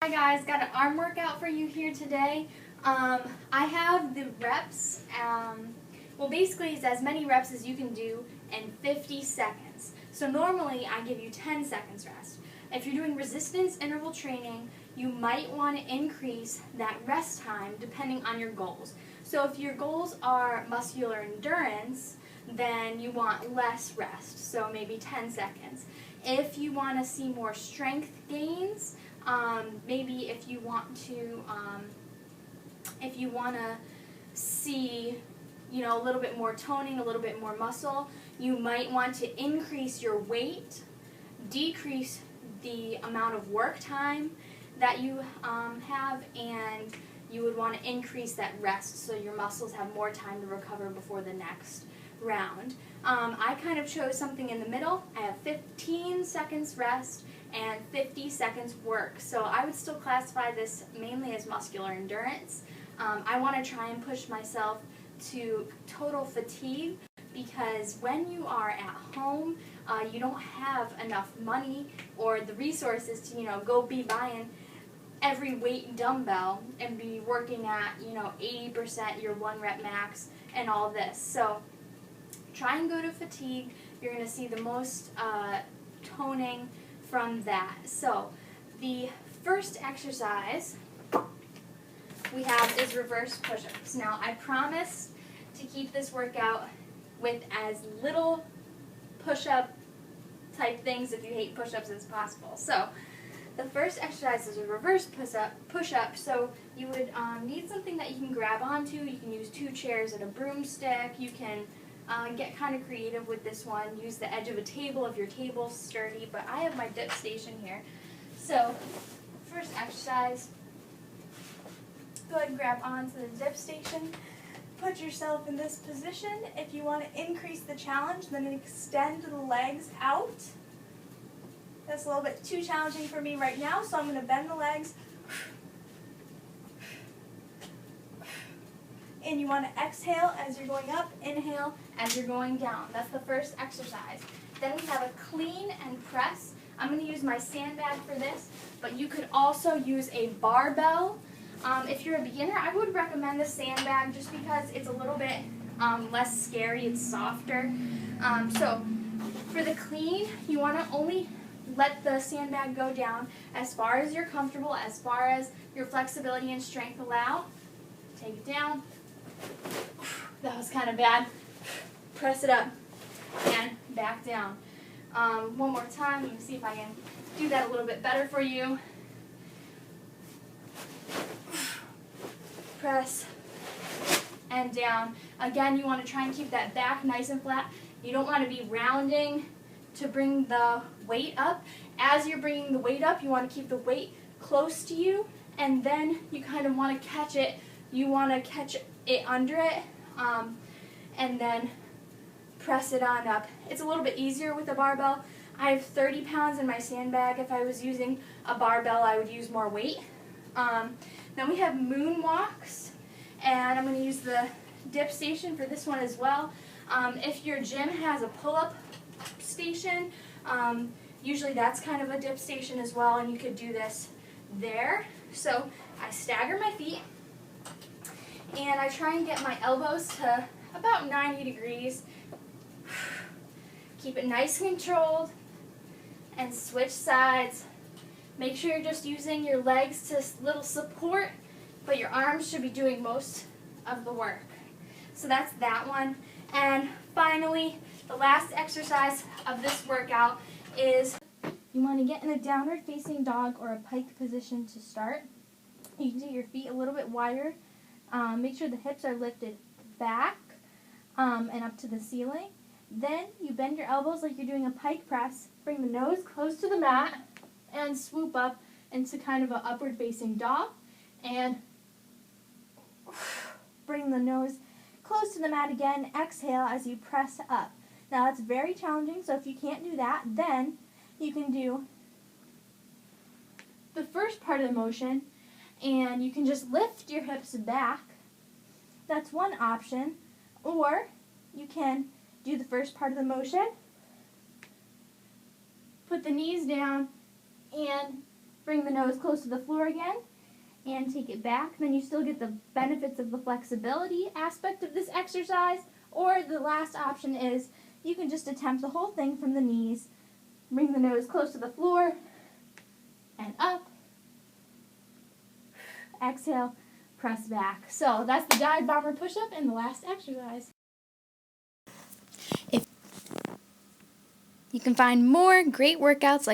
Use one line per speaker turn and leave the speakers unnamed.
Hi guys, got an arm workout for you here today. I have the reps, well basically it's as many reps as you can do in 50 seconds. So normally I give you 10 seconds rest. If you're doing resistance interval training, you might want to increase that rest time depending on your goals. So if your goals are muscular endurance, then you want less rest, so maybe 10 seconds. If you want to see more strength gains, maybe if you want to see, a little bit more toning, a little bit more muscle, you might want to increase your weight, decrease the amount of work time that you have, and you would want to increase that rest so your muscles have more time to recover before the next round. I kind of chose something in the middle. I have 15 seconds rest and 50 seconds work. So I would still classify this mainly as muscular endurance. I want to try and push myself to total fatigue, because when you are at home, you don't have enough money or the resources to, go be buying every weight dumbbell and be working at, 80% your 1 rep max and all this. So try and go to fatigue. You're going to see the most toning from that. So the first exercise we have is reverse push-ups. Now I promised to keep this workout with as little push-up type things, if you hate push-ups, as possible. So the first exercise is a reverse push-up. So you would need something that you can grab onto. You can use 2 chairs and a broomstick. You can get kind of creative with this one. Use the edge of a table if your table's sturdy, but I have my dip station here. So first exercise, go ahead and grab onto the dip station. Put yourself in this position. If you want to increase the challenge, then extend the legs out. That's a little bit too challenging for me right now, so I'm going to bend the legs. And you want to exhale as you're going up, inhale as you're going down. That's the first exercise. Then we have a clean and press. I'm going to use my sandbag for this, but you could also use a barbell. If you're a beginner, I would recommend the sandbag just because it's a little bit less scary, it's softer. So for the clean, you want to only let the sandbag go down as far as you're comfortable, as far as your flexibility and strength allow. Take it down. That was kind of bad. Press it up and back down. One more time. Let me see if I can do that a little bit better for you. Press and down. Again, you want to try and keep that back nice and flat. You don't want to be rounding to bring the weight up. As you're bringing the weight up, you want to keep the weight close to you, and then you kind of want to catch it. You want to catch it under it, and then press it on up. It's a little bit easier with a barbell. I have 30 pounds in my sandbag. If I was using a barbell, I would use more weight. Then we have moonwalks, and I'm going to use the dip station for this one as well. If your gym has a pull-up station, usually that's kind of a dip station as well, and you could do this there. So I stagger my feet, and I try and get my elbows to about 90 degrees. Keep it nice and controlled, and switch sides. Make sure you're just using your legs to little support, but your arms should be doing most of the work. So that's that one. And finally, the last exercise of this workout is you want to get in a downward facing dog or a pike position to start. You can do your feet a little bit wider. Make sure the hips are lifted back and up to the ceiling. Then you bend your elbows like you're doing a pike press. Bring the nose close to the mat and swoop up into kind of an upward facing dog, and bring the nose close to the mat again. Exhale as you press up. Now that's very challenging, so if you can't do that, then you can do the first part of the motion, and you can just lift your hips back. That's one option. Or you can do the first part of the motion, put the knees down, and
Bring the nose close to the floor again and take it back. Then you still get the benefits of the flexibility aspect of this exercise. Or the last option is you can just attempt the whole thing from the knees. Bring the nose close to the floor and up. Exhale, press back. So that's the dive bomber push-up and the last exercise. You can find more great workouts like